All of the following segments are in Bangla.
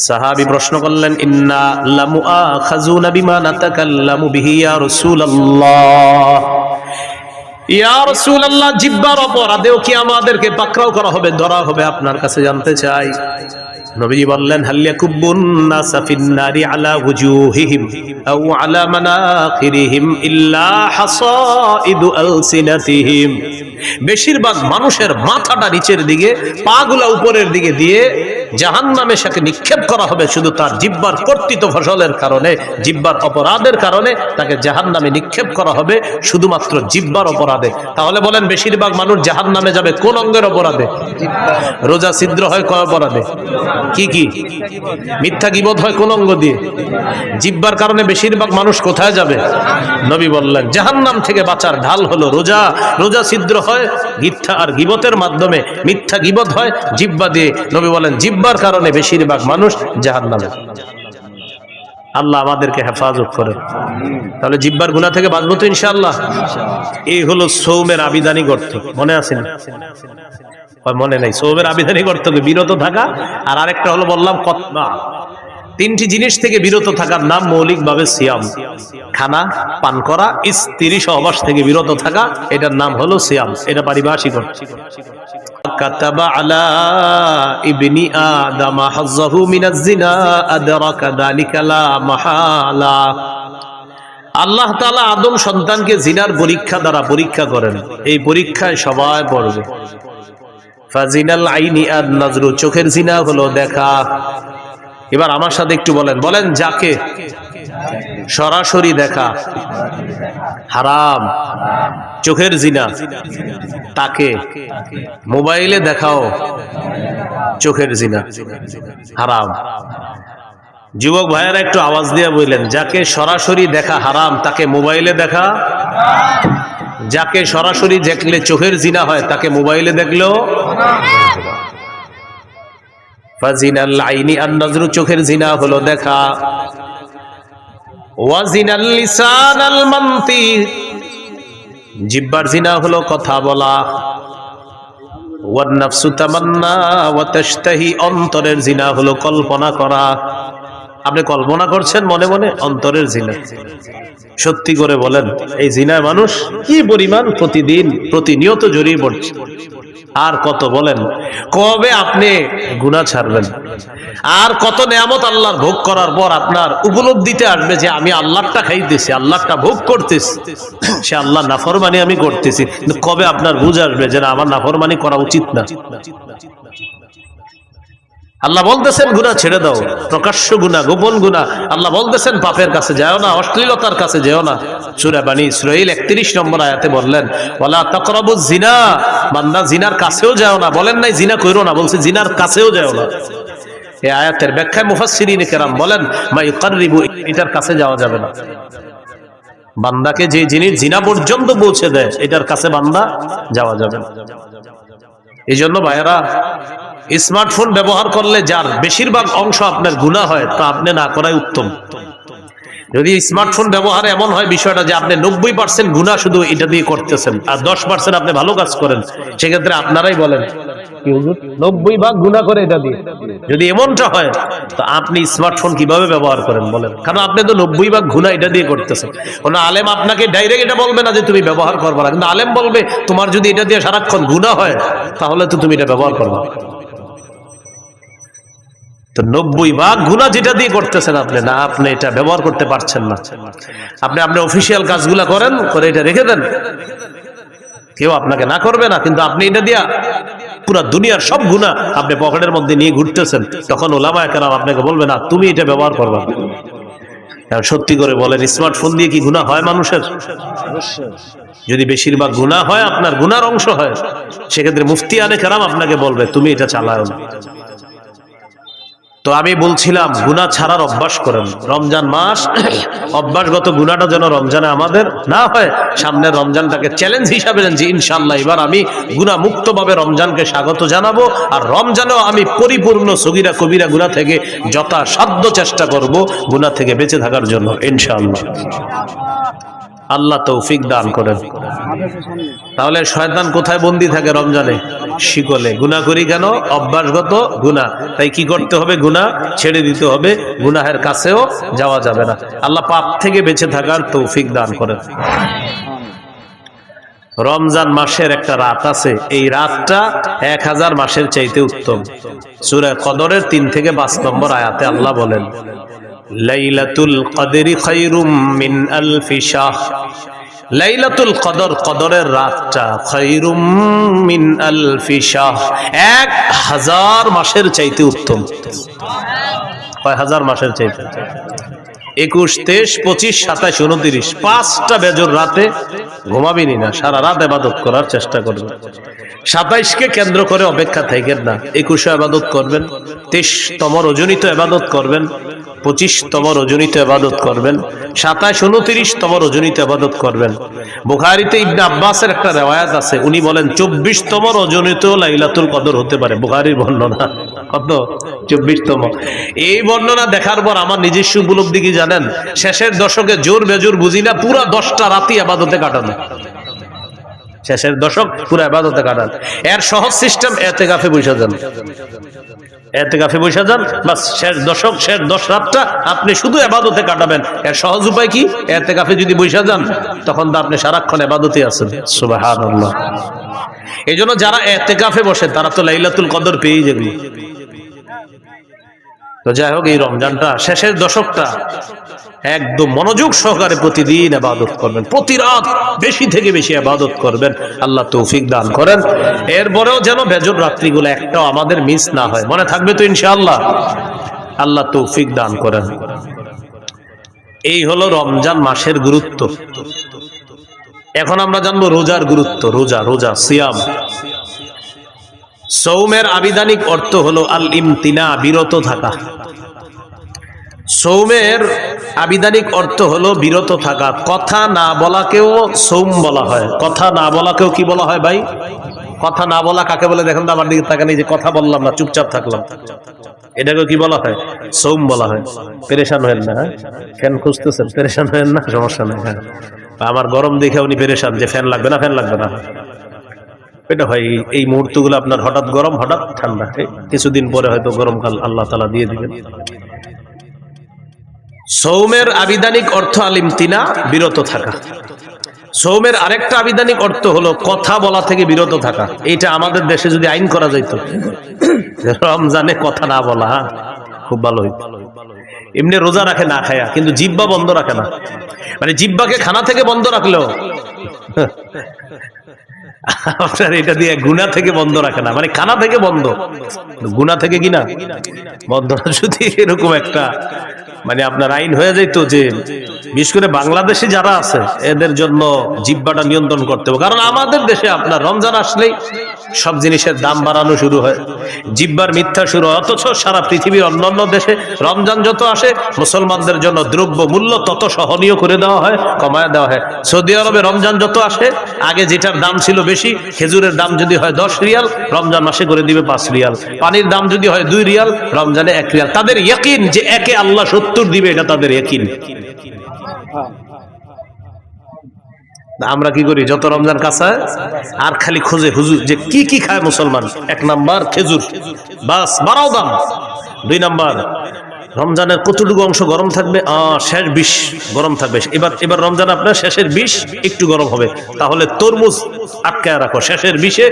সাহাবী প্রশ্ন করলেন, ইন্না লামুআখাযুনা বিমা নাতাকাল্লামু বিহি ইয়া রাসূলুল্লাহ। ইয়া রাসূলুল্লাহ, জিহ্বার অপরাধেও কি আমাদেরকে পাকড়াও করা হবে, ধরা হবে? আপনার কাছে জানতে চাই। নবীজি বললেন, হাল ইয়াকুবুন নাসা ফিন নারি আলা ওয়ুজুহিহিম আও আলা মানাখিরিহিম ইল্লা হাসাইদু আলসিনাতিহিম। বেশিরভাগ মানুষের মাথাটা নিচের দিকে, পাগুলা উপরের দিকে দিয়ে জাহান্নামে তাকে নিক্ষেপ করা হবে শুধু তার জিহ্বার কর্তৃত্ব ফসলের কারণে, জিহ্বার অপরাধের কারণে তাকে জাহান্নামে নিক্ষেপ করা হবে, শুধুমাত্র জিহ্বার অপরাধে। তাহলে বলেন, বেশিরভাগ মানুষ জাহান্নামে যাবে কোন অঙ্গের অপরাধে? রোজা ছিদ্র হয় কয় অপরাধে? কি কি? মিথ্যা গীবত হয় কোন অঙ্গ দিয়ে? জিহ্বার কারণে বেশিরভাগ মানুষ কোথায় যাবে? নবী বললেন, জাহান্নাম থেকে বাঁচার ঢাল হলো রোজা। রোজা ছিদ্র হয় মিথ্যা আর গীবতের মাধ্যমে, মিথ্যা গীবত হয় জিহ্বা দিয়ে। নবী বলেন, জিহ্বার কারণে বেশিরভাগ মানুষ জাহান্নামে। আল্লাহ আমাদেরকে হেফাজত করে। তাহলে জিহ্বার গুনাহ থেকে বাঁচবো তো ইনশাআল্লাহ। এই হলো সওমের আবিধানিক অর্থ। মনে আছে না? মনে নাই? সওমের আবিধানিক অর্থ বিরত থাকা, আর আরেকটা হলো বললাম কতমা। তিনটি জিনিস থেকে বিরত থাকার নাম মৌলিকভাবে সিয়াম। খানা পান করা, স্ত্রী সহবাস থেকে বিরত থাকা, এটার নাম হলো সিয়াম। এটা পারিভাষিক অর্থ। কাতাবা আলা ইবনি আদম হাযযাহু মিনাজ জিনা আদরাকা যালিকা লা মাহালা। আল্লাহ তাআলা আদম সন্তানকে জিনার পরীক্ষা দ্বারা পরীক্ষা করেন। এই পরীক্ষায় সবাই পড়বে। ফাজিনাল আইনি আন-নাজরু, চোখের জিনা হলো দেখা। এবার আমার সাথে একটু বলেন, বলেন যাকে সরাসরি দেখা হারাম, চোখের জিনা, তাকে মোবাইলে দেখাও চোখের জিনা হারাম। যুবক ভাইয়েরা একটু আওয়াজ দিয়ে বললেন, যাকে সরাসরি দেখা হারাম তাকে মোবাইলে দেখা, যাকে সরাসরি দেখলে চোখের জিনা হয় তাকে মোবাইলে দেখলেও ফাজিনাল আইনি আন-নাজরু, চোখের জিনা হলো দেখা। ওয়া জিনাল লিসানাল মানতিক, জিহ্বার জিনা হলো কথা বলা। ওয়ান নাফসু তামান্না ওয়া তাশতাহি, অন্তরের জিনা হলো কল্পনা করা। আপনি কল্পনা করছেন মনে মনে, অন্তরের জিনা। সত্যি করে বলেন, এই জিনায় মানুষ কি পরিমাণ প্রতিদিন প্রতিনিয়ত জড়িয়ে পড়ছে। আর কত বলেন, কবে আপনি গুনাহ ছাড়বেন? আর কত নেয়ামত আল্লাহর ভোগ করার পর আপনার উপলব্ধিতে আসবে যে আমি আল্লাহটা খাইতেছি, আল্লাহটা ভোগ করতেছি, সে আল্লাহ নাফরমানি আমি করতেছি। কিন্তু কবে আপনার বুঝ আসবে যে না, আমার নাফরমানি করা উচিত না? আল্লাহ বলতেছেন গুনাহ ছেড়ে দাও, প্রকাশ্য গুনাহ, গোপন গুনাহ। আল্লাহ বলতেছেন পাপের কাছে যাও না, অশ্লীলতার কাছে যেও না। সূরা বনী ইসরাঈল 31 নম্বর আয়াতে বললেন, ওয়ালা তাকরাবুজ জিনা, বান্দা জিনার কাছেও যাও না। বলেন নাই জিনা কইরো না, বলছে জিনার কাছেও যাও না। এই আয়াতের ব্যাখ্যায় মুফাসসিরিন কেরাম বলেন, মা ইউকাররিবু, এটার কাছে যাওয়া যাবে না। বান্দাকে যে জিনিস জিনা পর্যন্ত পৌঁছে দেয়, এটার কাছে বান্দা যাওয়া যাবে না। এই জন্য ভাইয়েরা, স্মার্টফোন ব্যবহার করলে যার বেশিরভাগ অংশ আপনার গুনাহ হয়, তা আপনি না করাই উত্তম। যদি স্মার্টফোন ব্যবহারে এমন হয় বিষয়টা যে আপনি 90% গুনাহ শুধু এটা দিয়ে করতেছেন, আর 10% আপনি ভালো কাজ করেন, সেক্ষেত্রে আপনারাই বলেন, কি হুজুর 90 ভাগ গুনাহ করে এটা দিয়ে। যদি এমনটা হয়, তো আপনি স্মার্টফোন কিভাবে ব্যবহার করেন বলেন? কারণ আপনি তো 90 ভাগ গুনাহ এটা দিয়ে করতেছেন। কোন আলেম আপনাকে ডাইরেক্ট এটা বলবে না যে তুমি ব্যবহার করবে না, কিন্তু আলেম বলবে তোমার যদি এটা দিয়ে সারাক্ষণ গুনাহ হয়, তাহলে তো তুমি এটা ব্যবহার করবে। তো 90 ভাগ গুনাহ যেটা দিয়ে করতেছেন আপনি, না আপনি এটা ব্যবহার করতে পারছেন না। আপনি আপনার অফিসিয়াল কাজগুলা করেন, করে এটা রেখে দেন, কেউ আপনাকে না করবে না, কিন্তু আপনি এটা দিয়া পুরা দুনিয়ার সব গুনাহ আপনি পকেটের মধ্যে নিয়ে ঘুরতেছেন। তখন উলামায়ে কেরাম আপনাকে বলবে না, তুমি এটা ব্যবহার করবে না। সত্যি করে বলেন, স্মার্টফোন দিয়ে কি গুনাহ হয় মানুষের? যদি বেশিরভাগ গুনাহ হয়, আপনার গুনার অংশ হয়, সেক্ষেত্রে মুফতিয়ানে কেরাম আপনাকে বলবে তুমি এটা চালাও না। তো আমি বলছিলাম, গুনাহ ছাড়ার অভ্যাস করেন। রমজান মাস, অভ্যাসগত গুনাহটা যেন রমজানে আমাদের না হয়। সামনের রমজানটাকে চ্যালেঞ্জ হিসাবে নেন যে ইনশাআল্লাহ এবার আমি গুনাহ মুক্তভাবে রমজানকে স্বাগত জানাবো, আর রমজানেও আমি পরিপূর্ণ সগীরা কবিরা গুনাহ থেকে যথাসাধ্য চেষ্টা করব গুনাহ থেকে বেঁচে থাকার জন্য ইনশাআল্লাহ। আল্লাহ তৌফিক দান করেন। তাহলে শয়তান কোথায় বন্দী থাকে রমজানে? শিকলে। গুনাহ করি কেন? অভ্যাসগত গুনাহ। তাই কি করতে হবে? গুনাহ ছেড়ে দিতে হবে, গুনাহের কাছেও যাওয়া যাবে না। আল্লাহ পাপ থেকে বেঁচে থাকার তৌফিক দান করেন। রমজান মাসের একটা রাত আছে, এই রাতটা 1000 মাসের চাইতে উত্তম। সূরা কদরের 3 থেকে 5 নম্বর আয়াতে আল্লাহ বলেন, লাইলাতুল কদরি খায়রুম মিন আলফি শাহ। লাইলাতুল কদর, কদরের রাতটা, খায়রুম মিন আলফি শাহ, 1000 মাসের চাইতে উত্তম। কয় হাজার মাসের চাইতে? 21, 23, 25, 27, 29, 5টা বেজর রাতে ঘুমাবিনি না, সারা রাত ইবাদত করার চেষ্টা করবেন। 27কে কেন্দ্র করে অপেক্ষা থাকেন না, 21 ইবাদত করবেন, 23তম রজনীতে ইবাদত করবেন, 25তম রজনীতে ইবাদত করবেন, 27, 29তম রজনীতে ইবাদত করবেন। বুখারীতে ইবনে আব্বাসের একটা riwayat আছে, উনি বলেন 24তম রজনীতেও লাইলাতুল কদর হতে পারে। বুখারীর বর্ণনা। কত? 24তম। এই বর্ণনা দেখার পর আমার নিজস্ব উপলব্ধি কি জানেন? শেষের দশকে জোর বেজোর বুঝি না, পুরা 10টা রাতই ইবাদতে কাটানো। শেষের দশক পুরো ইবাদতে কাটান। এর সহজ সিস্টেম, ইতিকাফে বসে যান। ইতিকাফে বসে যান, বাস শেষ দশক, শেষ 10 রাতটা আপনি শুধু ইবাদতে কাটাবেন। এর সহজ উপায় কি? ইতিকাফে যদি বসে যান, তখন তো আপনি সারাক্ষণ ইবাদতে আছেন। সুবহানাল্লাহ। এইজন্য যারা ইতিকাফে বসে তারা তো লাইলাতুল কদর পেয়ে যাবে। তো যাই হোক, এই রমজানটা, শেষের দশকটা একদম মনোযোগ সহকারে প্রতিদিন ইবাদত করবেন, প্রতি রাত বেশি থেকে বেশি ইবাদত করবেন। আল্লাহ তৌফিক দান করেন। এরপরেও যেন বেজর রাত্রিগুলো একটাও আমাদের মিস না হয়। মনে থাকবে তো ইনশাআল্লাহ? আল্লাহ তৌফিক দান করেন। এই হলো রমজান মাসের গুরুত্ব। এখন আমরা জানবো রোজার গুরুত্ব। রোজা, রোজা, সিয়াম। সৌমের আবিধানিক অর্থ হলো আল ইমতিনা, বিরত থাকা। সৌমের আবিধানিক অর্থ হলো বিরত থাকা। কথা না বলাকেও সৌম বলা হয়। কথা না বলাকেও কি বলা হয় ভাই? কথা না বলা কাকে বলে দেখেন তো, আমার দিকে তাকান। এই যে কথা বললাম না, চুপচাপ থাকলাম, এটাকে কি বলা হয়? সৌম বলা হয়। পেরেশান হয়েন না, হ্যাঁ? ফ্যান খুঁজতেছেন, পেরেশান হয়েন না, সমস্যা নেই। হ্যাঁ, আমার গরম দেখে উনি পেরেশান যে ফ্যান লাগবে না, ফ্যান লাগবে না। এটা হয় এই মুহূর্তগুলো আপনার, হঠাৎ গরম, হঠাৎ ঠান্ডা। কিছুদিন পরে হয়তো গরমকাল আল্লাহ তাআলা দিয়ে দিবেন। সৌমের আবিধানিক অর্থ আল ইমতিনা, বিরত থাকা। সৌমের আরেকটা আবিধানিক অর্থ হলো কথা বলা থেকে বিরত থাকা। এইটা আমাদের দেশে যদি আইন করা যাইত, রমজানে কথা না বলা, খুব ভালো হইত। এমনি রোজা রাখে না খায়া, কিন্তু জিহ্বা বন্ধ রাখে না। মানে জিহ্বাকে খানা থেকে বন্ধ রাখলেও আপনার এটা দিয়ে গুনাহ থেকে বন্ধ রাখে না, মানে খানা থেকে বন্ধ, গুনাহ থেকে কিনা বন্ধ। যদি এরকম একটা মানে আপনার আইন হয়ে যাইত যে বিশেষ করে বাংলাদেশে যারা আছে এদের জন্য জিহ্বাটা নিয়ন্ত্রণ করতে হবে। কারণ আমাদের দেশে আপনার রমজান আসলেই সব জিনিসের দাম বাড়ানো শুরু হয়, জিহ্বার মিথ্যা শুরু হয়। অথচ সারা পৃথিবীর অন্যান্য দেশে রমজান যত আসে মুসলমানদের জন্য দ্রব্য মূল্য তত সহনীয় করে দেওয়া হয়, কমায় দেওয়া হয়। সৌদি আরবে রমজান যত আসে, আগে যেটার দাম ছিল বেশি, খেজুরের দাম যদি হয় 10 রিয়াল, রমজান মাসে করে দিবে 5 রিয়াল। পানির দাম যদি হয় 2 রিয়াল, রমজানে 1 রিয়াল। তাদের ইয়াকিন যে একে আল্লাহ 70 দিবে, এটা তাদের ইয়াকিন। আমরা কি করি? যত রমজান কাছে আর খালি খোঁজে হুজুর যে কি কি খায় মুসলমান। 1 নাম্বার খেজুর, বাস, বাড়াও দাম। 2 নাম্বার রমজানের কতটুকু অংশ গরম থাকবে? শেষ 20 গরম থাকবে। এবার রমজান আপনার শেষের 20 একটু গরম হবে, তাহলে তরমুজ আটকায় রাখো। শেষের 20-এ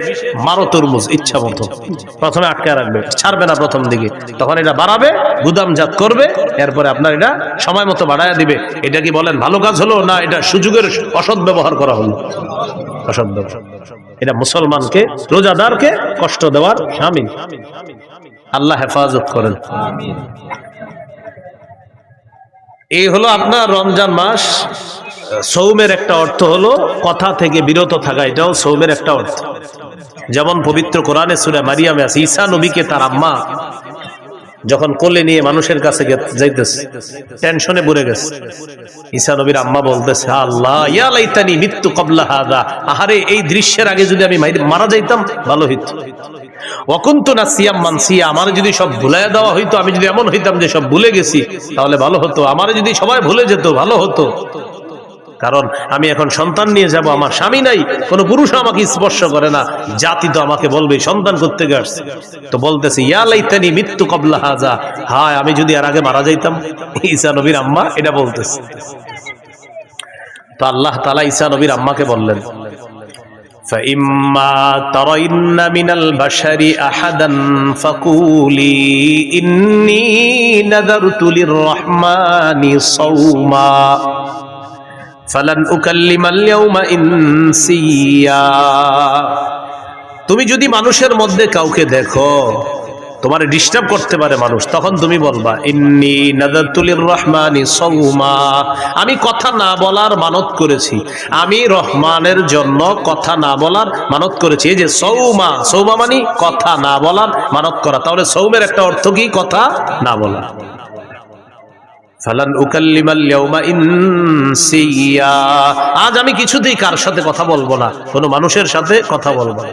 মারো তরমুজ ইচ্ছা মতো। প্রথমে আটকায় রাখবে, ছাড়বে না প্রথম দিকে। তখন এটা বাড়াবে, গুদামজাত করবে, এরপরে আপনার এটা সময় মতো বাড়ায়া দিবে। এটা কি বলেন ভালো কাজ হলো না এটা সুযোগের অসৎ ব্যবহার করা হলো? অসৎ ব্যবহার। এটা মুসলমানকে, রোজাদারকে কষ্ট দেওয়ার শামিল। আল্লাহ হেফাজত করেন। এই হলো আপনার রমজান মাস। সৌমের একটা অর্থ হলো কথা থেকে বিরত থাকা, এটাও সৌমের একটা অর্থ। যেমন পবিত্র কোরআনে সূরা মারিয়ামে আছে, ঈসা নবীকে তার আম্মা যখন কোলে নিয়ে মানুষের কাছে যাইতেছে, টেনশনে পড়ে গেছে। ঈসা নবীর আম্মা বলতেছে, আল্লাহ ইয়া লাইতানি মিতু ক্বাবলা হাযা, আহারে এই দৃশ্যের আগে যদি আমি মারা যাইতাম ভালো হইতো। ওয়াকুনতু নাসিয়াম মানসিয়া, আমার যদি সব ভুলাইয়া দেওয়া হইতো, আমি যদি এমন হইতাম যে সব ভুলে গেছি, তাহলে ভালো হতো। আমার যদি সবাই ভুলে যেত ভালো হতো। কারণ আমি এখন সন্তান নিয়ে যাব, আমার স্বামী নাই, কোনো পুরুষ আমাকে স্পর্শ করে না, জাতি তো আমাকে বলবে সন্তান করতে গেছে। তো বলতেছে ইয়া লাইতানি মৃত্যু কবলা হাজা, হায় আমি যদি আর আগে মারা যাইতাম। ঈসা নবীর আম্মা এটা বলতেছে। তো আল্লাহ তাআলা ঈসা নবীর আম্মাকে বললেন فَإِمَّا تَرَيِنَّ مِنَ الْبَشَرِ أَحَدًا فَقُولِي إِنِّي نَذَرْتُ لِلرَّحْمَنِ صَوْمًا فَلَنْ أُكَلِّمَ الْيَوْمَ إِنسِيًّا। তুমি যদি মানুষের মধ্যে কাউকে দেখো তোমার ডিস্টার্ব করতে পারে মানুষ, তখন তুমি বলবা ইন্নী নাযারতু লিররহমানি সাওমা, আমি কথা না বলার মানত করেছি, আমি রহমানের জন্য কথা না বলার মানত করেছি। এই যে সৌমা, সৌমা মানে কথা না বলার মানত করা। তাহলে সৌমের একটা অর্থ কি? কথা না বলা। ফালান উকাল্লিমাল ইয়াউমা ইনসিয়া, আজ আমি কিছুতেই কার সাথে কথা বলবো না, কোনো মানুষের সাথে কথা বলবো না।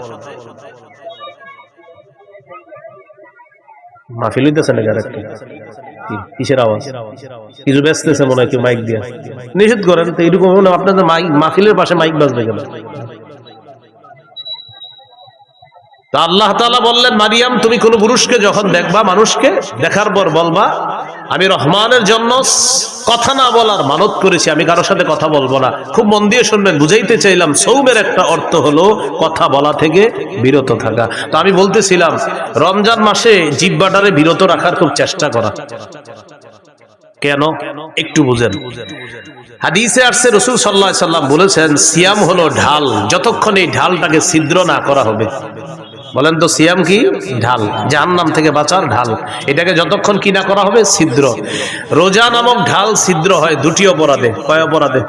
মাহফিল হইতেছে না যারা, কিসের আওয়াজ? কিছু ব্যস্তেছে মনে হয় কেউ মাইক দিয়ে, নিষেধ করেন তো। এরকম আপনাদের মাহফিলের পাশে মাইক বাজবে কেন? তো আল্লাহ তাআলা বললেন মারিয়াম তুমি কোন পুরুষকে যখন দেখবা, মানুষকে দেখার পর বলবা আমি রহমানের জন্য কথা না বলার মানত করেছি, আমি কারোর সাথে কথা বলবো না। খুব মন দিয়ে শুনবেন, বুঝাইতে চাইলাম সৌমের একটা অর্থ হলো কথা বলা থেকে বিরত থাকা। তো আমি বলতেছিলাম রমজান মাসে জিহ্বাটারে বিরত রাখার খুব চেষ্টা করা। কেন? একটু বুঝেন। হাদিসে আসছে রাসূল সাল্লাল্লাহু আলাইহি সাল্লাম বলেছেন সিয়াম হলো ঢাল, যতক্ষণ এই ঢালটাকে ছিদ্র না করা হবে। বলেন তো সিয়াম কি? ঢাল, জাহান্নাম থেকে বাঁচার ঢাল। এটাকে যতক্ষণ কি না করা হবে? ছিদ্র। রোজা নামক ঢাল ছিদ্র হয় দুটি অপরাধে। কয় অপরাধে?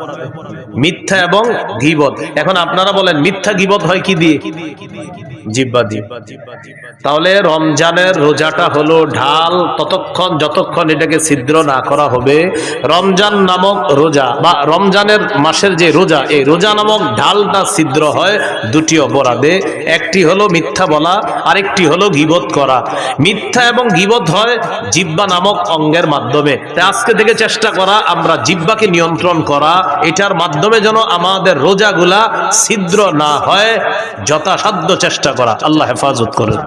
মিথ্যা এবং গীবত। এখন আপনারা বলেন মিথ্যা গীবত হয় কি দিয়ে? জিহ্বা দিয়ে। তাহলে রমজানের রোজাটা হলো ঢাল ততক্ষণ যতক্ষণ এটাকে ছিদ্র না করা হবে। রমজান নামক রোজা বা রমজানের মাসের যে রোজা, এই রোজা নামক ঢালটা ছিদ্র হয় দুটি অপরাধে। একটি হলো মিথ্যা বলা, আরেকটি হলো গীবত করা। মিথ্যা এবং গীবত হয় জিহ্বা নামক অঙ্গের মাধ্যমে। তাই আজকে থেকে চেষ্টা করা আমরা জিহ্বাকে নিয়ন্ত্রণ করা, এটার মাধ্যমে যেন আমাদের রোজাগুলা ছিদ্র না হয়, যথাসাধ্য চেষ্টা করা। আল্লাহ হেফাজত করেন।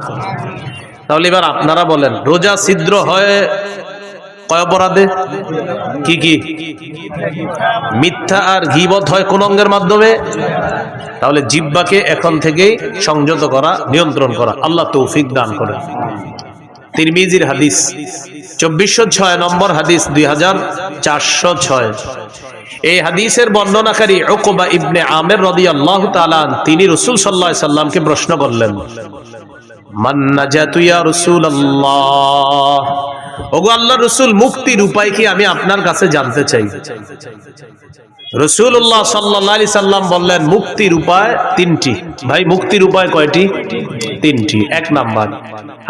তাহলে এবার আপনারা বলেন রোজা ছিদ্র হয় কয় অপরাধে? কি কি? মিথ্যা আর গীবত হয় কোন অঙ্গের মাধ্যমে? তাহলে জিহ্বাকে এখন থেকেই সংযত করা, নিয়ন্ত্রণ করা। আল্লাহ তৌফিক দান করেন। তিরমিজির হাদিস 2406 নম্বর হাদিস, 2406। এই হাদিসের বর্ণনাকারী উকবা ইবনে আমির রাদিয়াল্লাহু তাআলা তিনি রাসূল সাল্লাল্লাহু আলাইহি সাল্লামকে প্রশ্ন করলেন মান নাজাতু ইয়া রাসূলুল্লাহ, ওগো আল্লাহর রাসূল মুক্তির উপায় কি আমি আপনার কাছে জানতে চাই। রাসূলুল্লাহ সাল্লাল্লাহু আলাইহি সাল্লাম বললেন মুক্তির উপায় তিনটি। ভাই মুক্তির উপায় কয়টি? তিনটি। এক নাম্বার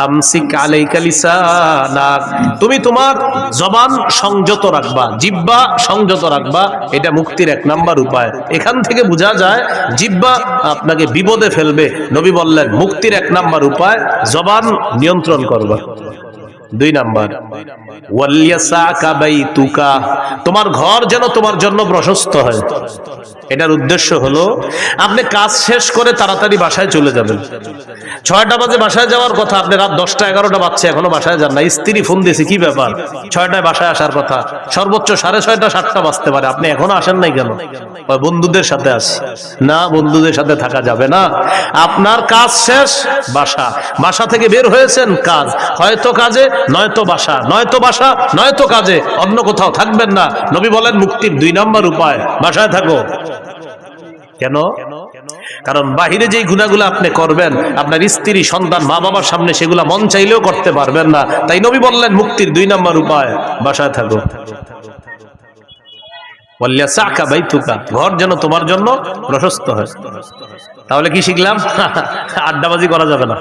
আমসিক আলাইকা লিসানাক, তুমি তোমার জবান সংযত রাখবা, জিহ্বা সংযত রাখবা, এটা মুক্তির এক নাম্বার উপায়। এখান থেকে বোঝা যায় জিহ্বা আপনাকে বিপদে ফেলবে। নবী বললেন মুক্তির এক নাম্বার উপায় জবান নিয়ন্ত্রণ করবা। দুই নাম্বার ওয়ালিয়াসাকা বাইতুকা, তোমার ঘর যেন তোমার জন্য প্রশস্ত হয়। এটার উদ্দেশ্য হলো আপনি কাজ শেষ করে তাড়াতাড়ি বাসায় চলে যাবেন। 6টা বাজে বাসায় যাওয়ার কথা, আপনি রাত 10টা 11টা বাজছে এখনো বাসায় যান না। স্ত্রী ফোন দিয়েছে কি ব্যাপার, 6টায় বাসায় আসার কথা, সর্বোচ্চ 6:30 7টা বাজতে পারে, আপনি এখনো আসেন নাই কেন? বন্ধুদের সাথে আসি না, বন্ধুদের সাথে থাকা যাবে না। আপনার কাজ শেষ, বাসা, বাসা থেকে বের হয়েছেন কাজ, হয়তো কাজে নয়তো বাসা, নয়তো বাসা নয়তো কাজে, অন্য কোথাও থাকবেন না। নবী বলেন মুক্তির 2 নম্বর উপায় বাসায় থাকো। কেন? কারণ বাহিরে যেই গুনাহগুলো আপনি করবেন আপনার স্ত্রী, সন্তান, মা বাবার সামনে সেগুলা মন চাইলেও করতে পারবেন না। তাই নবী বললেন মুক্তির 2 নম্বর উপায় বাসায় থাকো। ওয়ালিয়াসাকা বাইতুকা, ঘর যেন তোমার জন্য প্রশস্ত হয়। তাহলে কি শিখলাম? আড্ডাবাজি করা যাবে না।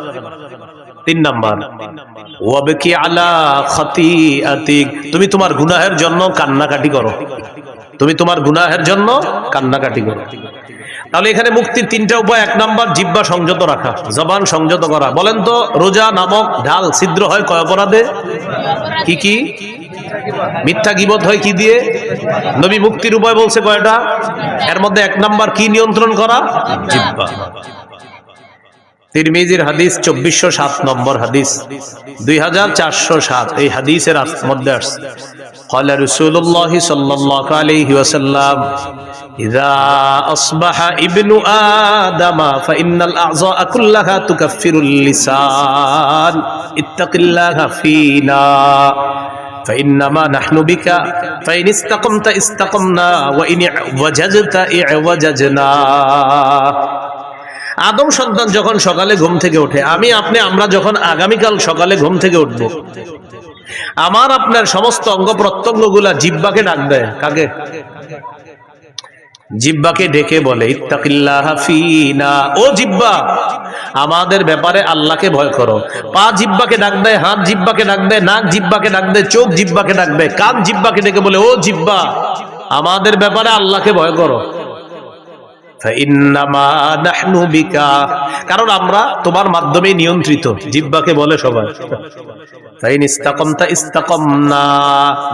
3 নাম্বার ওয়াবকি আলা খাতিআতিক, তুমি তোমার গুনাহের জন্য কান্নাকাটি করো, তুমি তোমার গুনাহের জন্য কান্নাকাটি করো। তাহলে এখানে মুক্তির 3টা উপায়। 1 নাম্বার জিহ্বা সংযত রাখা, জবান সংযত করা। বলেন তো রোজা নামক ঢাল ছিদ্র হয় কয় অপরাধে? কি কি? মিথ্যা গীবত হয় কি দিয়ে? নবী মুক্তির উপায় বলছে কয়টা? এর মধ্যে এক নাম্বার কি নিয়ন্ত্রণ করা? জিহ্বা। তিরমিজির হাদিস 2407 নম্বর হাদিস, 2407 এই হাদিসের মধ্যে আসছে قال رسول الله صلى الله عليه وسلم إذا أصبح ابن آدم فإن الأعضاء كلها تكفر اللسان اتق الله فينا فإنما نحن بك فإن استقمت استقمنا وإن اعوججت اعوججنا। আদম সন্তান যখন সকালে ঘুম থেকে ওঠে, আমরা যখন আগামীকাল সকালে ঘুম থেকে উঠব, আমার আপনার সমস্ত অঙ্গ প্রত্যঙ্গ গুলা জিহ্বাকে ডাক দেয়। কাকে? জিহ্বাকে ডেকে বলে ইত্তাকিল্লাহ ফিনা, ও জিহ্বা আমাদের ব্যাপারে আল্লাহকে ভয় করো। পা জিহ্বাকে ডাক দেয়, হাত জিহ্বাকে ডাক দেয়, নাক জিহ্বাকে ডাক দেয়, চোখ জিহ্বাকে ডাক দেয়, কান জিহ্বাকে ডেকে বলে ও জিহ্বা আমাদের ব্যাপারে আল্লাহকে ভয় করো। কারণ আমরা তোমার মাধ্যমে নিয়ন্ত্রিত। জিহ্বাকে বলে সবাই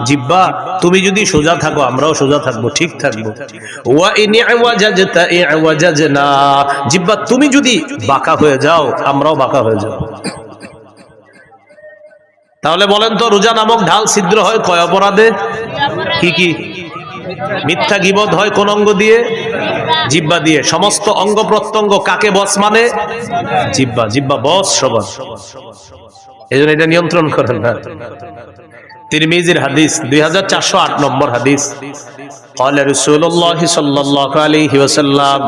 জিহ্বা তুমি যদি সোজা থাকো আমরাও সোজা থাকবো, ঠিক থাকবো। জিহ্বা তুমি যদি বাঁকা হয়ে যাও আমরাও বাঁকা হয়ে যাও। তাহলে বলেন তো রোজা নামক ঢাল ছিদ্র হয় কয় অপরাধে? কি কি? মিথ্যা গীবত হয় কোন অঙ্গ দিয়ে? জিহ্বা দিয়ে। সমস্ত অঙ্গ প্রত্যঙ্গ কাকে বস মানে? জিহ্বা। জিহ্বা বস সবার, এজন্য এটা নিয়ন্ত্রণ করেন না। তিরমিজির হাদিস 2408 নম্বর হাদিস قال رسول الله صلى الله عليه وسلم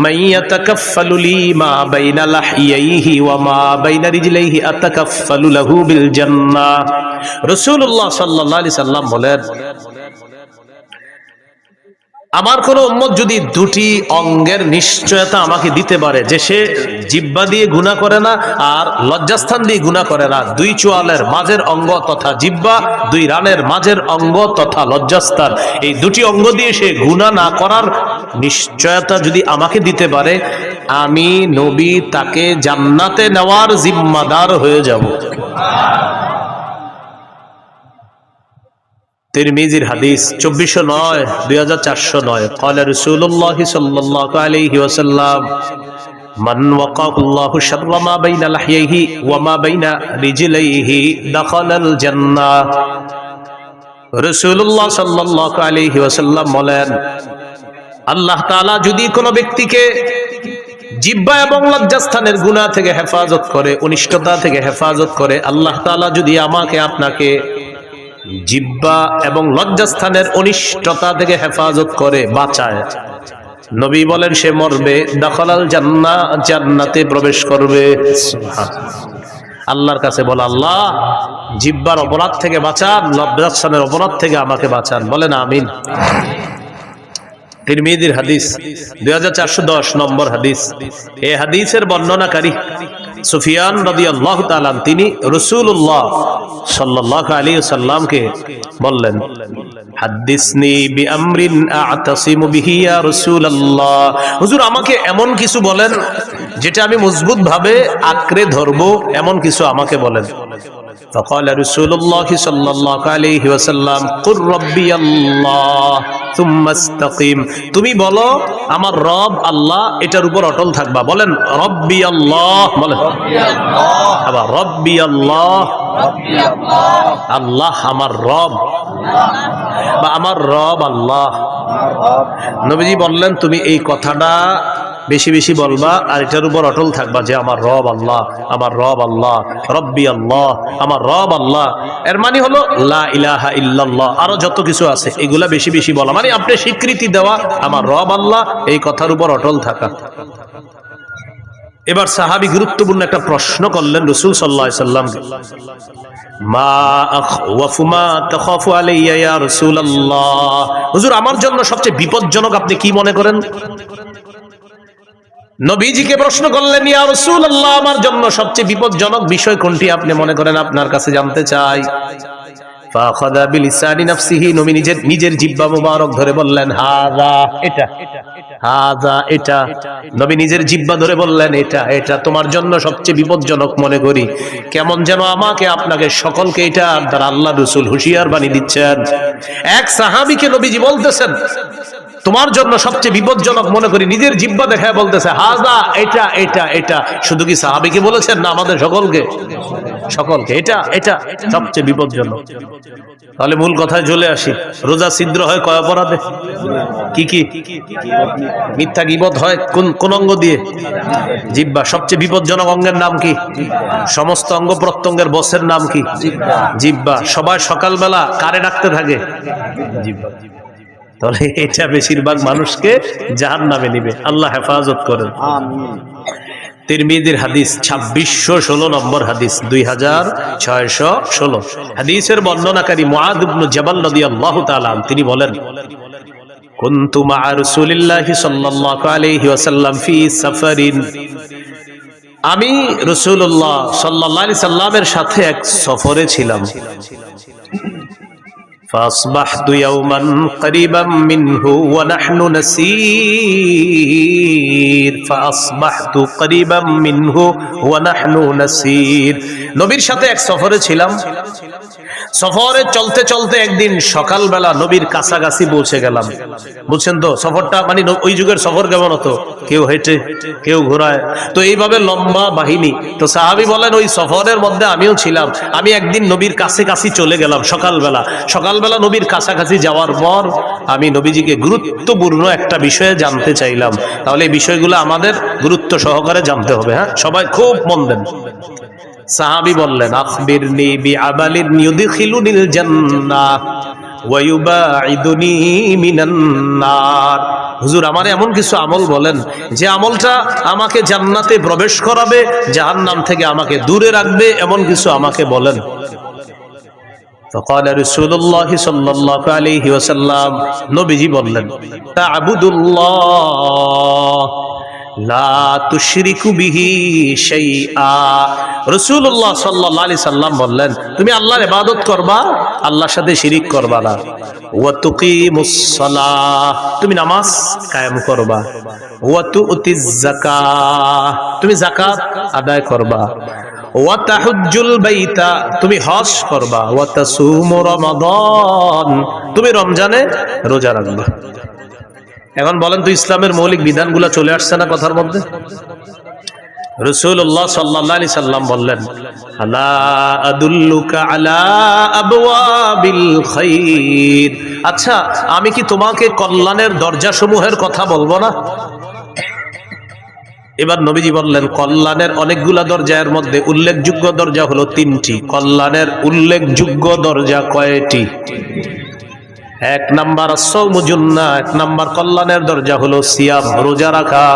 من يتكفل لي ما بين لحييه وما بين رجليه اتكفل له بالجنة। রাসূলুল্লাহ সাল্লাল্লাহু আলাইহি সাল্লাম বলেন, আমার কোন উম্মত যদি দুটি অঙ্গের নিশ্চয়তা আমাকে দিতে পারে যে সে জিহ্বা দিয়ে গুনাহ করে না আর লজ্জাস্থান দিয়ে গুনাহ করে না, দুই চোয়ালের মাঝের অঙ্গ তথা জিহ্বা, দুই রানের মাঝের অঙ্গ তথা লজ্জাস্থান, এই দুটি অঙ্গ দিয়ে সে গুনাহ না করার নিশ্চয়তা যদি আমাকে দিতে পারে, আমি নবী তাকে জান্নাতে নেওয়ার জিম্মাদার হয়ে যাব। তিরমিজির হাদিস 2409 2409 قال رسول الله صلى الله عليه وسلم من وقاه الله شر ما بين لحييه وما بين رجليه دخل الجنة। রাসূলুল্লাহ সাল্লাল্লাহু আলাইহি ওয়াসাল্লাম বলেন, আল্লাহ তাআলা যদি কোনো ব্যক্তিকে জিহ্বা এবং লজ্জাস্থানের গুনাহ থেকে হেফাজত করে, অনিষ্টতা থেকে হেফাজত করে, আল্লাহ তাআলা যদি আমাকে আপনাকে জিহ্বা এবং লজ্জাস্থানের অনিষ্টতা থেকে হেফাজত করে, বাঁচায়, নবী বলেন সে মরবে, দাখালাল জান্নাহ, জান্নাতে প্রবেশ করবে। আল্লাহর কাছে বলে, আল্লাহ জিহ্বার অপরাধ থেকে বাঁচান, লজ্জাস্থানের অপরাধ থেকে আমাকে বাঁচান। বলেন আমিন। তিরমিজির হাদিস 2410 নম্বর হাদিস। এই হাদিসের বর্ণনাকারী সুফিয়ান রাদিয়াল্লাহু তাআলা তিনি রাসূলুল্লাহ সাল্লাল্লাহু আলাইহি ওয়াসাল্লামকে বললেন, হাদিসনি বিআমরিন আ'তাসিমু বিহি ইয়া রাসূলুল্লাহ, হুজুর আমাকে এমন কিছু বলেন যেটা আমি মজবুত ভাবে আঁকড়ে ধরবো, এমন কিছু আমাকে বলেন। فقال رسول الله صلى الله عليه وسلم قل ربي الله ثم استقيم, তুমি বলো আমার রব আল্লাহ, এটার উপর অটল থাকবা। বলেন রব্বি আল্লাহ, বলেন আবার রব্বি আল্লাহ, আল্লাহ আমার রব বা আমার রব আল্লাহ। নবীজি বললেন তুমি এই কথাটা বেশি বেশি বলবা আর এটার উপর অটল থাকবা যে আমার রব আল্লাহ, আমার রব আল্লাহ, রব্বি আল্লাহ, আমার রব আল্লাহ। এর মানে হলো লা ইলাহা ইল্লাল্লাহ, আরো যত কিছু আছে এগুলা বেশি বেশি বলা, মানে আপনি স্বীকৃতি দেওয়া আমার রব আল্লাহ, এই কথার উপর অটল থাকা। এবার সাহাবী গুরুত্বপূর্ণ একটা প্রশ্ন করলেন রাসূল সাল্লাল্লাহু আলাইহি সাল্লামকে, মা আখওয়াফু মা তাখাফু আলাইয়া ইয়া রাসূলুল্লাহ, হুজুর আমার জন্য সবচেয়ে বিপজ্জনক আপনি কি মনে করেন? নবীজিকে প্রশ্ন করলেন, ইয়া রাসূলুল্লাহ আমার জন্য সবচেয়ে বিপজ্জনক বিষয় কোনটি আপনি মনে করেন, আপনার কাছে জানতে চাই। ফাখাযা বিলিসানি নাফসিহি, নবী নিজের জিহ্বা মুবারক ধরে বললেন হাযা, এটা, হাযা, এটা। নবী নিজের জিহ্বা ধরে বললেন এটা, এটা তোমার জন্য সবচেয়ে বিপজ্জনক মনে করি। কেমন যেন আমাকে আপনাকে সকলকে এটা দ্বারা আল্লাহ রাসূল হুঁশিয়ার বাণী দিচ্ছেন। এক সাহাবীকে নবীজি বলতেছেন তোমার জন্য সবচেয়ে বিপজ্জনক মনে করি, নিজের জিহ্বা দেখায় বলতেছে হাযা, এটা, এটা, এটা। শুধু কি সাহাবীকে বলেছেন না আমাদের সকলকে? সকলকে, এটা, এটা সবচেয়ে বিপজ্জনক। তাহলে মূল কথায় চলে আসি, রোজা ছিদ্র হয় কয় অপরাধে? কি কি? মিথ্যা গীবত হয় কোন অঙ্গ দিয়ে? জিহ্বা। সবচেয়ে বিপজ্জনক অঙ্গের নাম কি? সমস্ত অঙ্গ প্রত্যঙ্গের বসের নাম কি? জিহ্বা। সবাই সকালবেলা কারে ডাকতে থাকে? জিহ্বা। তাহলে এটা বেশিরভাগ মানুষকে জাহান্নামে নিবে, আল্লাহ হেফাজত করেন। তিরমিজির হাদিস 2616 নম্বর হাদিস, 2616 হাদিসের বর্ণনাকারী মুআদ ইবনে জাবাল রাদিয়াল্লাহু তাআলা তিনি বলেন কুনতু মা রাসূলিল্লাহি সাল্লাল্লাহু আলাইহি ওয়াসাল্লাম ফি সাফারিন, আমি রাসূলুল্লাহ সাল্লাল্লাহু আলাইহি সাল্লামের সাথে এক সফরে ছিলাম। فأصبحت يوما قريبا منه ونحن نسير فأصبحت قريبا منه ونحن نسير নবীর সাথে এক সফরে ছিলাম। সফরে চলতে চলতে একদিন সকালবেলা নবীর কাছাকাছি পৌঁছে গেলাম। বুঝছেন তো সফরটা, মানে ওই যুগের সফর কেমন হতো? কেউ হেঁটে, কেউ ঘোড়ায়, তো এইভাবে লম্বা বাহিনী। তো সাহাবী বলেন ওই সফরের মধ্যে আমিও ছিলাম। আমি একদিন নবীর কাছাকাছি চলে গেলাম সকালবেলা নবীর কাছাকাছি যাওয়ার পর আমি নবীজিকে গুরুত্বপূর্ণ একটা বিষয়ে জানতে চাইলাম। তাহলে এই বিষয়গুলো আমাদের গুরুত্ব সহকারে জানতে হবে। হ্যাঁ, সবাই খুব মন দেন। সাহাবী বললেন আখবিরনি বিআমালিন ইউদখিলুনিল জান্নাহ ওয়া ইউবাঈদুনি মিনান নার। হুজুর আমারে এমন কিছু আমল বলেন যে আমলটা আমাকে জান্নাতে প্রবেশ করাবে, জাহান্নাম থেকে আমাকে দূরে রাখবে, এমন কিছু আমাকে বলেন। فقال رسول الله صلى الله عليه وسلم, নবীজি বললেন তা'বুদুল্লাহ লা তুশরিকু বিহি শাইআ। রাসূলুল্লাহ সাল্লাল্লাহু আলাইহি সাল্লাম বললেন তুমি আল্লাহর ইবাদত করবা, আল্লাহর সাথে শিরিক করবা না। ওয়া তুকিমুস সালাহ, তুমি নামাজ কায়েম করবা। ওয়া তুতিজ যাকাত, তুমি যাকাত আদায় করবা। ওয়া তাহুজ্জুল বাইতা, তুমি হজ করবা। ওয়া তাসুমু রমাদান, তুমি রমজানে রোজা রাখবা। এখন বলেন তো ইসলামের মৌলিক বিধানগুলো চলে আসছে না কথার মধ্যে? রাসূলুল্লাহ সাল্লাল্লাহু আলাইহি সাল্লাম বললেন আলা আদুল্লুকা আলা আবওয়াবিল খাইর, আচ্ছা আমি কি তোমাকে কল্যাণের দরজাসমূহের কথা বলবো না? এবার নবীজি বললেন কল্যাণের অনেকগুলা দরজার মধ্যে উল্লেখযোগ্য দরজা হলো 3টি। কল্যাণের উল্লেখযোগ্য দরজা কয়টি? 1 নাম্বার সাওমু জুন্নাহ, 1 নাম্বার কল্যাণের দরজা হলো সিয়াম, রোজা রাখা।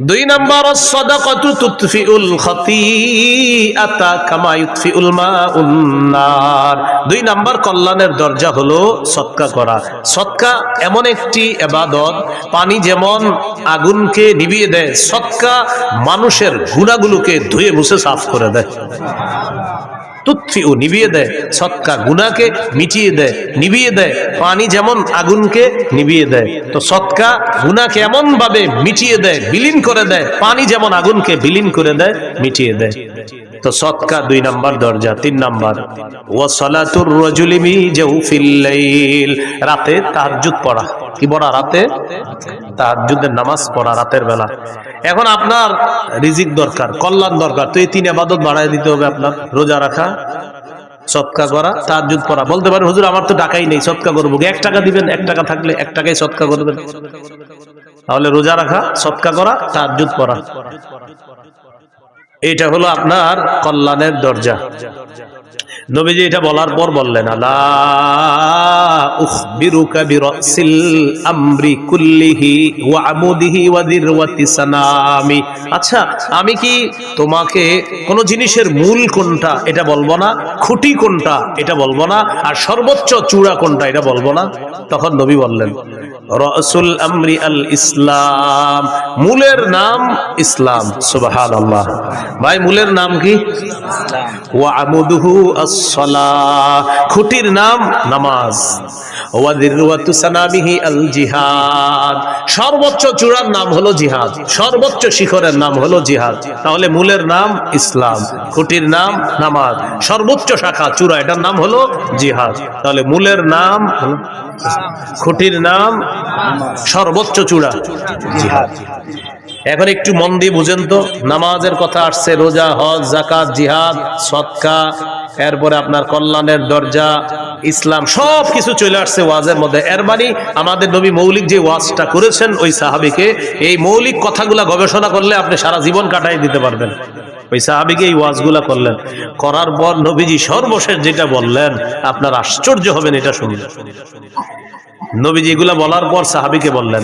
2 নাম্বার সাদাকাতু তুতফিউল খাতিআতা কামা ইউতফিউল মাউন নার। 2 নাম্বার কল্যাণের দরজা হলো সদকা করা। সদকা এমন একটি ইবাদত, পানি যেমন আগুনকে নিভিয়ে দেয়, সদকা মানুষের গুনাহগুলোকে ধুয়ে মুছে সাফ করে দেয়। তুতফিউ নিভিয়ে দেয়, সদকা গুনাহকে মিটিয়ে দেয়, নিভিয়ে দেয়। পানি যেমন আগুনকে নিভিয়ে দেয়, তো সদকা গুনাহকে এমন ভাবে মিটিয়ে দেয়, বিলীন করে দেয়। পানি যেমন আগুনকে বিলীন করে দেয়, মিটিয়ে দেয়। তো সদকা 2 নাম্বার দরজা। 3 নাম্বার ওয়া সালাতুর রাজুলি মি জাওফিল লাইল, রাতে তাহাজ্জুদ পড়া। কি পড়া? রাতে তাহাজ্জুদের নামাজ পড়া রাতের বেলা। এখন আপনার রিজিক দরকার, কল্যাণ দরকার, তো এই 3 ইবাদত বাড়ায় দিতে হবে আপনার। রোজা রাখা, সদকা করা, তাহাজ্জুদ পড়া। বলতে পারেন হুজুর আমার তো টাকাই নেই, সদকা করবো। 1 টাকা দিবেন, 1 টাকা থাকলে 1 টাকায় সদকা করবেন। তাহলে রোজা রাখা, সদকা করা, তাহাজ্জুদ পড়া, এটা হলো আপনার কল্যাণের দরজা। নবীজি এটা বলার পর বললেন আলা উখবিরুকা বিরাসিল আমরি কুল্লিহি ওয়া আমুদিহি ওয়া দিরওয়াতি সানামি, আচ্ছা আমি কি তোমাকে কোন জিনিসের মূল কোনটা এটা বলবো না, খুঁটি কোনটা এটা বলবো না, আর সর্বোচ্চ চূড়া কোনটা এটা বলবো না? তখন নবী বললেন রাসুল আমরি আল ইসলাম, মূলের নাম ইসলাম। সুবহানাল্লাহ। ভাই মূলের নাম কি? ওয়া আমুদুহু আস সালাহ, খুঁটির নাম নামাজ। ওয়া যিরওয়াতু সানামিহি আল জিহাদ, সর্বোচ্চ চূড়ার নাম হলো জিহাদ, সর্বোচ্চ শিখরের নাম হলো জিহাদ। তাহলে মূলের নাম ইসলাম, খুঁটির নাম নামাজ, সর্বোচ্চ শাখা চূড়া এটার নাম হলো জিহাদ। তাহলে মূলের নাম, খুঁটির নাম, সর্বোচ্চ চূড়া জিহাদ। এখন একটু মন দিয়ে বুঝেন তো, নামাজের কথা আসছে, রোজা, হজ, যাকাত, জিহাদ, সদকা, এরপরে আপনার কল্যাণের দরজা, ইসলাম, সব কিছু চলে আসছে ওয়াজের মধ্যে। এর মানে আমাদের নবী মৌলিক যে ওয়াজটা করেছেন ওই সাহাবীকে, এই মৌলিক কথাগুলা গবেষণা করলে আপনি সারা জীবন কাটাই দিতে পারবেন। ওই সাহাবীকে এই ওয়াজগুলা করলেন, করার পর নবীজি সর্বশেষ যেটা বললেন আপনার আশ্চর্য হবেন এটা শুনলে। নবীজি এগুলা বলার পর সাহাবীকে বললেন,